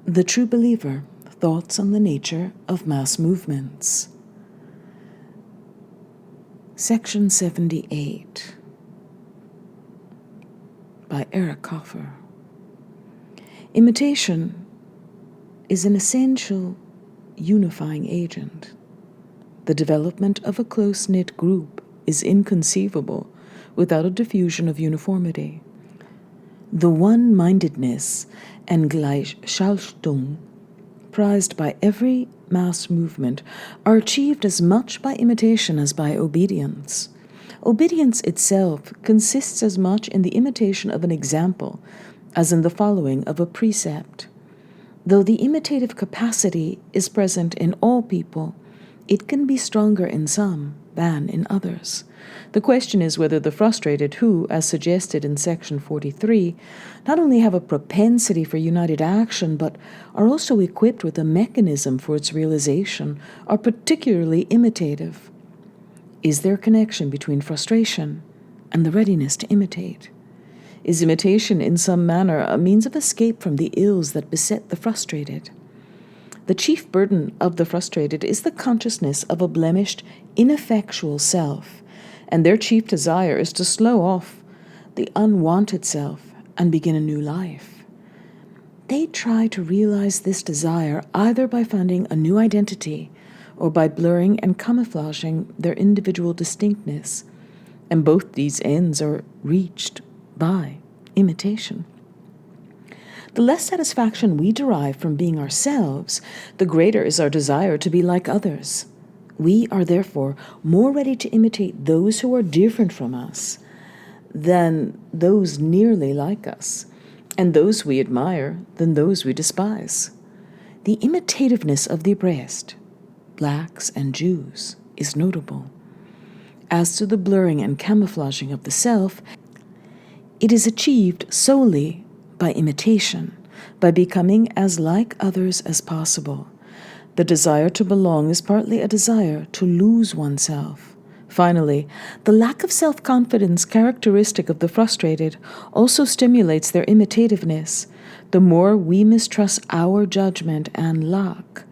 The True Believer, Thoughts on the Nature of Mass Movements. Section 78 by Eric Hoffer. Imitation is an essential unifying agent. The development of a close-knit group is inconceivable without a diffusion of uniformity. The one-mindedness and Gleichschaltung prized by every mass movement are achieved as much by imitation as by obedience. Obedience itself consists as much in the imitation of an example as in the following of a precept. Though the imitative capacity is present in all people, it can be stronger in some than in others. The question is whether the frustrated who, as suggested in section 43, not only have a propensity for united action, but are also equipped with a mechanism for its realization, are particularly imitative. Is there a connection between frustration and the readiness to imitate? Is imitation in some manner a means of escape from the ills that beset the frustrated? The chief burden of the frustrated is the consciousness of a blemished, ineffectual self, and their chief desire is to slow off the unwanted self and begin a new life. They try to realize this desire either by finding a new identity or by blurring and camouflaging their individual distinctness, and both these ends are reached by imitation. The less satisfaction we derive from being ourselves, the greater is our desire to be like others. We are therefore more ready to imitate those who are different from us than those nearly like us, and those we admire than those we despise. The imitativeness of the oppressed, blacks and Jews, is notable. As to the blurring and camouflaging of the self, it is achieved solely by imitation, by becoming as like others as possible. The desire to belong is partly a desire to lose oneself. Finally, the lack of self-confidence characteristic of the frustrated also stimulates their imitativeness. The more we mistrust our judgment and luck,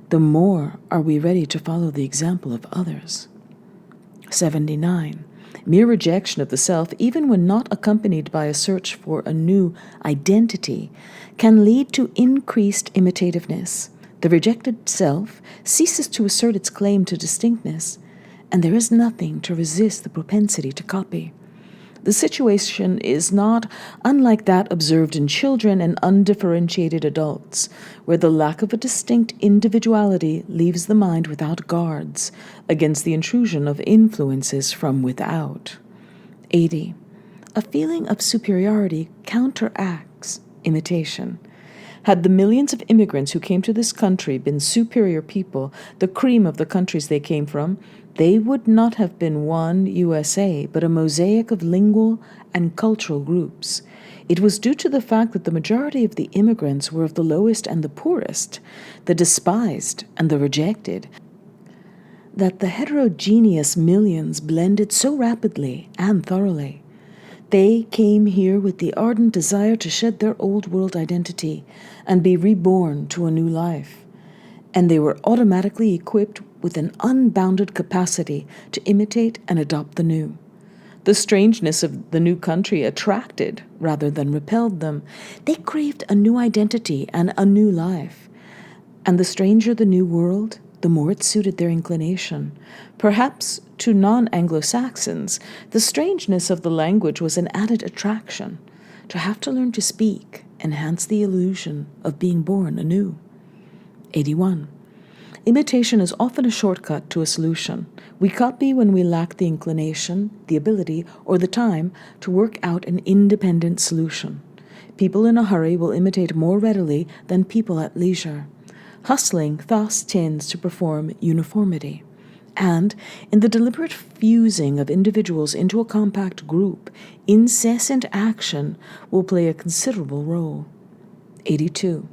the more are we ready to follow the example of others. 79. Mere rejection of the self, even when not accompanied by a search for a new identity, can lead to increased imitativeness. The rejected self ceases to assert its claim to distinctness, and there is nothing to resist the propensity to copy. The situation is not unlike that observed in children and undifferentiated adults, where the lack of a distinct individuality leaves the mind without guards against the intrusion of influences from without. 80. A feeling of superiority counteracts imitation. Had the millions of immigrants who came to this country been superior people, the cream of the countries they came from, they would not have been one USA, but a mosaic of lingual and cultural groups. It was due to the fact that the majority of the immigrants were of the lowest and the poorest, the despised and the rejected, that the heterogeneous millions blended so rapidly and thoroughly. They came here with the ardent desire to shed their old world identity and be reborn to a new life, and they were automatically equipped with an unbounded capacity to imitate and adopt the new. The strangeness of the new country attracted rather than repelled them. They craved a new identity and a new life, and the stranger the new world, the more it suited their inclination. Perhaps to non-Anglo-Saxons, the strangeness of the language was an added attraction. To have to learn to speak enhanced the illusion of being born anew. 81. Imitation is often a shortcut to a solution. We copy when we lack the inclination, the ability, or the time to work out an independent solution. People in a hurry will imitate more readily than people at leisure. Hustling thus tends to perform uniformity. And in the deliberate fusing of individuals into a compact group, incessant action will play a considerable role. 82.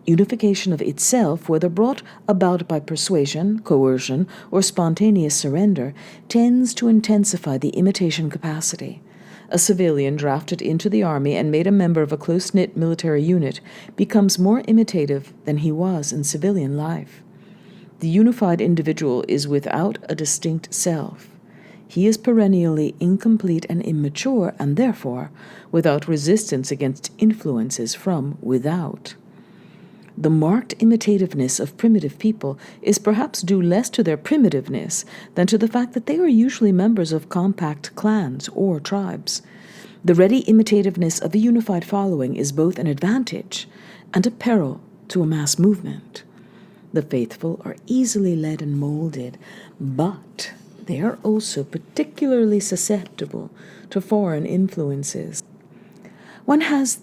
Unification of itself, whether brought about by persuasion, coercion, or spontaneous surrender, tends to intensify the imitation capacity. A civilian drafted into the army and made a member of a close-knit military unit becomes more imitative than he was in civilian life. The unified individual is without a distinct self. He is perennially incomplete and immature, and therefore without resistance against influences from without. The marked imitativeness of primitive people is perhaps due less to their primitiveness than to the fact that they are usually members of compact clans or tribes. The ready imitativeness of a unified following is both an advantage and a peril to a mass movement. The faithful are easily led and molded, but they are also particularly susceptible to foreign influences. One has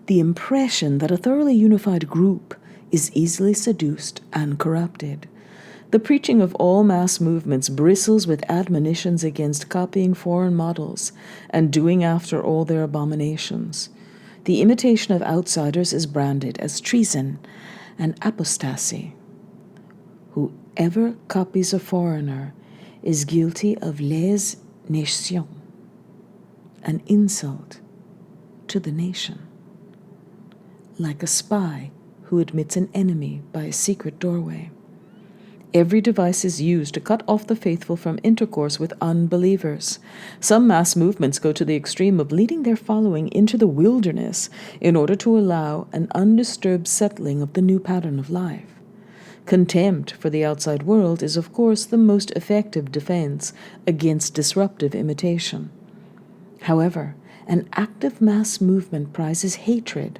the impression that a thoroughly unified group is easily seduced and corrupted. The preaching of all mass movements bristles with admonitions against copying foreign models and doing after all their abominations. The imitation of outsiders is branded as treason and apostasy. Whoever copies a foreigner is guilty of lèse nation, an insult to the nation. Like a spy who admits an enemy by a secret doorway. Every device is used to cut off the faithful from intercourse with unbelievers. Some mass movements go to the extreme of leading their following into the wilderness in order to allow an undisturbed settling of the new pattern of life. Contempt for the outside world is, of course, the most effective defense against disruptive imitation. However, an active mass movement prizes hatred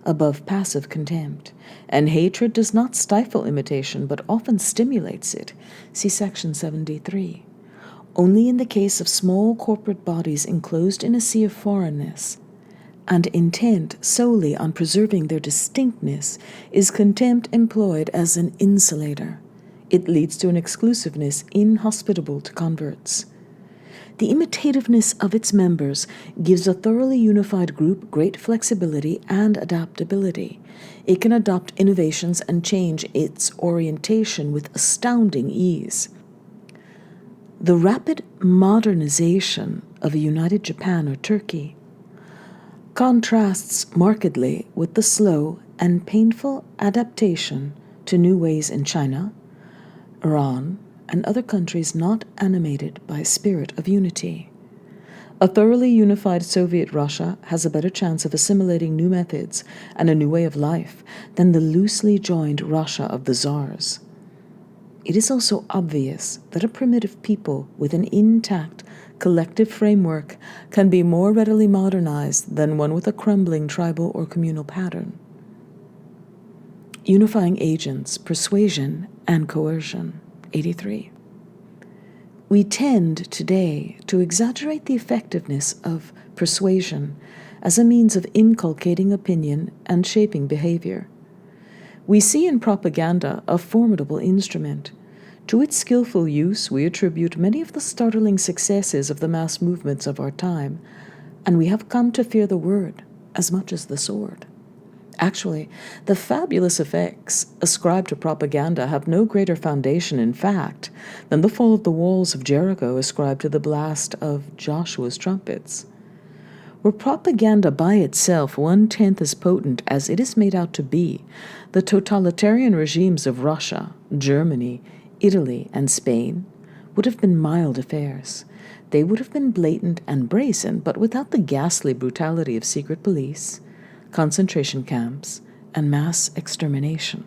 above passive contempt, and hatred does not stifle imitation but often stimulates it. See section 73. Only in the case of small corporate bodies enclosed in a sea of foreignness and intent solely on preserving their distinctness is contempt employed as an insulator. It leads to an exclusiveness inhospitable to converts. The imitativeness of its members gives a thoroughly unified group great flexibility and adaptability. It can adopt innovations and change its orientation with astounding ease. The rapid modernization of a united Japan or Turkey contrasts markedly with the slow and painful adaptation to new ways in China, Iran, and other countries not animated by a spirit of unity. A thoroughly unified Soviet Russia has a better chance of assimilating new methods and a new way of life than the loosely joined Russia of the Tsars. It is also obvious that a primitive people with an intact collective framework can be more readily modernized than one with a crumbling tribal or communal pattern. Unifying agents, persuasion, and coercion. 83. We tend today to exaggerate the effectiveness of persuasion as a means of inculcating opinion and shaping behavior. We see in propaganda a formidable instrument. To its skillful use, we attribute many of the startling successes of the mass movements of our time, and we have come to fear the word as much as the sword. Actually, the fabulous effects ascribed to propaganda have no greater foundation in fact than the fall of the walls of Jericho ascribed to the blast of Joshua's trumpets. Were propaganda by itself 1/10 as potent as it is made out to be, the totalitarian regimes of Russia, Germany, Italy, and Spain would have been mild affairs. They would have been blatant and brazen, but without the ghastly brutality of secret police, concentration camps, and mass extermination.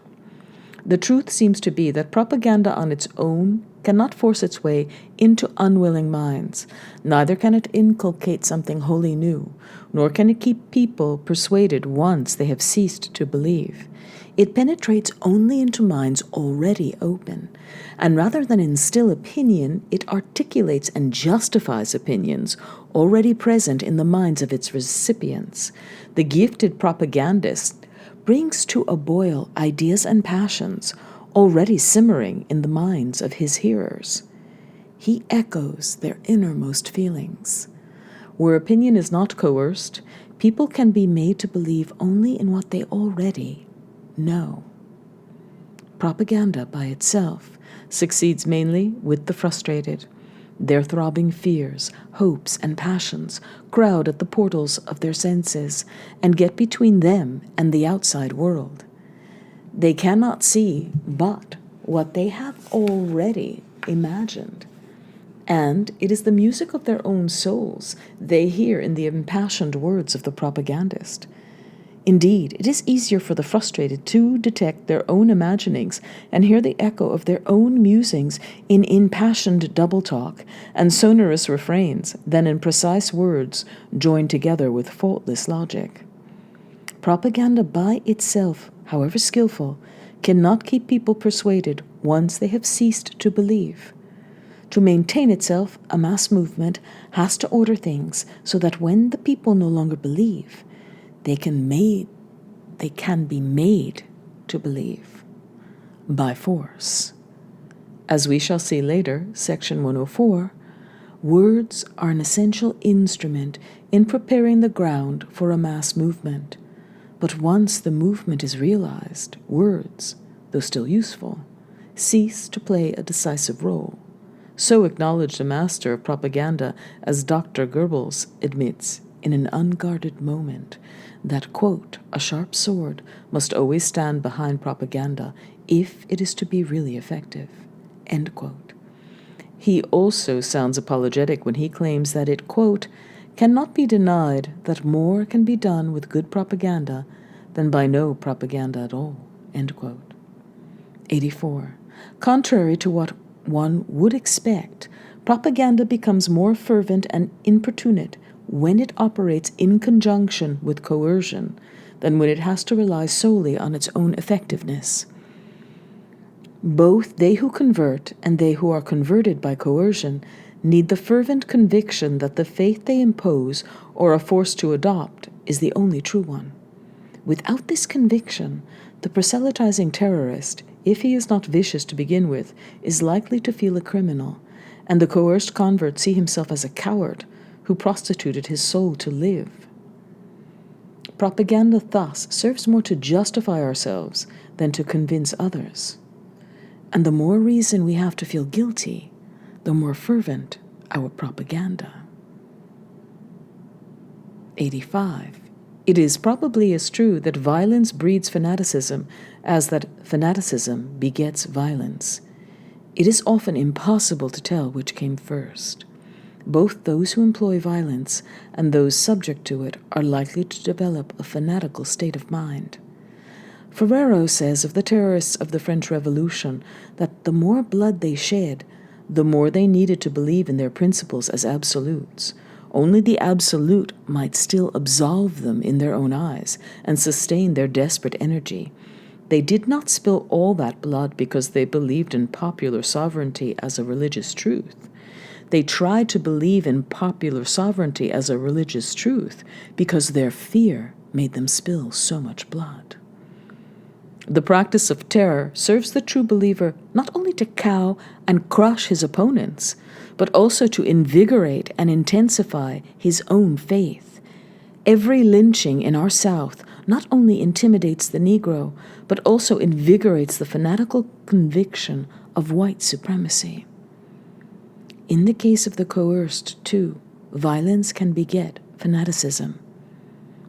The truth seems to be that propaganda on its own cannot force its way into unwilling minds. Neither can it inculcate something wholly new, nor can it keep people persuaded once they have ceased to believe. It penetrates only into minds already open, and rather than instill opinion, it articulates and justifies opinions already present in the minds of its recipients. The gifted propagandist brings to a boil ideas and passions already simmering in the minds of his hearers. He echoes their innermost feelings. Where opinion is not coerced, people can be made to believe only in what they already know. Propaganda by itself succeeds mainly with the frustrated. Their throbbing fears, hopes, and passions crowd at the portals of their senses and get between them and the outside world. They cannot see but what they have already imagined. And it is the music of their own souls they hear in the impassioned words of the propagandist. Indeed, it is easier for the frustrated to detect their own imaginings and hear the echo of their own musings in impassioned double talk and sonorous refrains than in precise words joined together with faultless logic. Propaganda by itself, however skillful, cannot keep people persuaded once they have ceased to believe. To maintain itself, a mass movement has to order things so that when the people no longer believe, they can be made to believe by force. As we shall see later, section 104, words are an essential instrument in preparing the ground for a mass movement. But once the movement is realized, words, though still useful, cease to play a decisive role. So acknowledged a master of propaganda as Dr. Goebbels admits in an unguarded moment that, quote, a sharp sword must always stand behind propaganda if it is to be really effective, end quote. He also sounds apologetic when he claims that it, quote, cannot be denied that more can be done with good propaganda than by no propaganda at all, end quote. 84. Contrary to what one would expect, propaganda becomes more fervent and importunate when it operates in conjunction with coercion than when it has to rely solely on its own effectiveness. Both they who convert and they who are converted by coercion need the fervent conviction that the faith they impose or are forced to adopt is the only true one. Without this conviction, the proselytizing terrorist, if he is not vicious to begin with, is likely to feel a criminal, and the coerced convert see himself as a coward who prostituted his soul to live. Propaganda thus serves more to justify ourselves than to convince others. And the more reason we have to feel guilty, the more fervent our propaganda. 85. It is probably as true that violence breeds fanaticism as that fanaticism begets violence. It is often impossible to tell which came first. Both those who employ violence and those subject to it are likely to develop a fanatical state of mind. Ferrero says of the terrorists of the French Revolution that the more blood they shed, the more they needed to believe in their principles as absolutes. Only the absolute might still absolve them in their own eyes and sustain their desperate energy. They did not spill all that blood because they believed in popular sovereignty as a religious truth. They tried to believe in popular sovereignty as a religious truth because their fear made them spill so much blood. The practice of terror serves the true believer not only to cow and crush his opponents, but also to invigorate and intensify his own faith. Every lynching in our South not only intimidates the Negro, but also invigorates the fanatical conviction of white supremacy. In the case of the coerced, too, violence can beget fanaticism.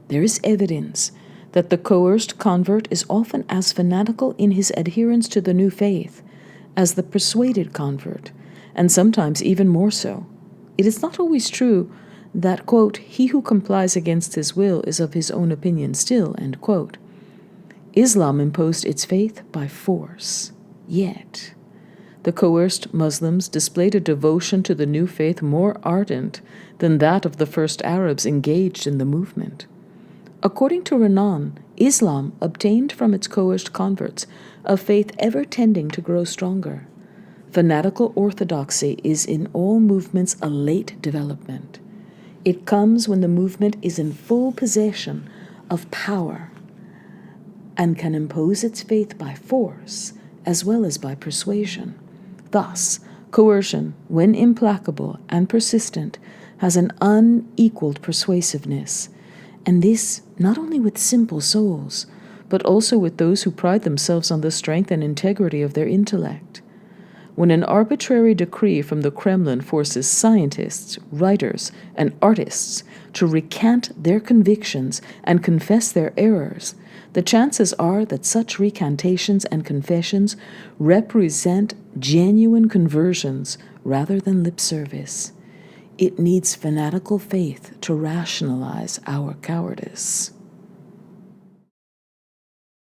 There is evidence that the coerced convert is often as fanatical in his adherence to the new faith as the persuaded convert, and sometimes even more so. It is not always true that, quote, he who complies against his will is of his own opinion still, end quote. Islam imposed its faith by force, yet the coerced Muslims displayed a devotion to the new faith more ardent than that of the first Arabs engaged in the movement. According to Renan, Islam obtained from its coerced converts a faith ever tending to grow stronger. Fanatical orthodoxy is in all movements a late development. It comes when the movement is in full possession of power and can impose its faith by force as well as by persuasion. Thus, coercion, when implacable and persistent, has an unequaled persuasiveness, and this not only with simple souls, but also with those who pride themselves on the strength and integrity of their intellect. When an arbitrary decree from the Kremlin forces scientists, writers, and artists to recant their convictions and confess their errors, the chances are that such recantations and confessions represent genuine conversions rather than lip service. It needs fanatical faith to rationalize our cowardice.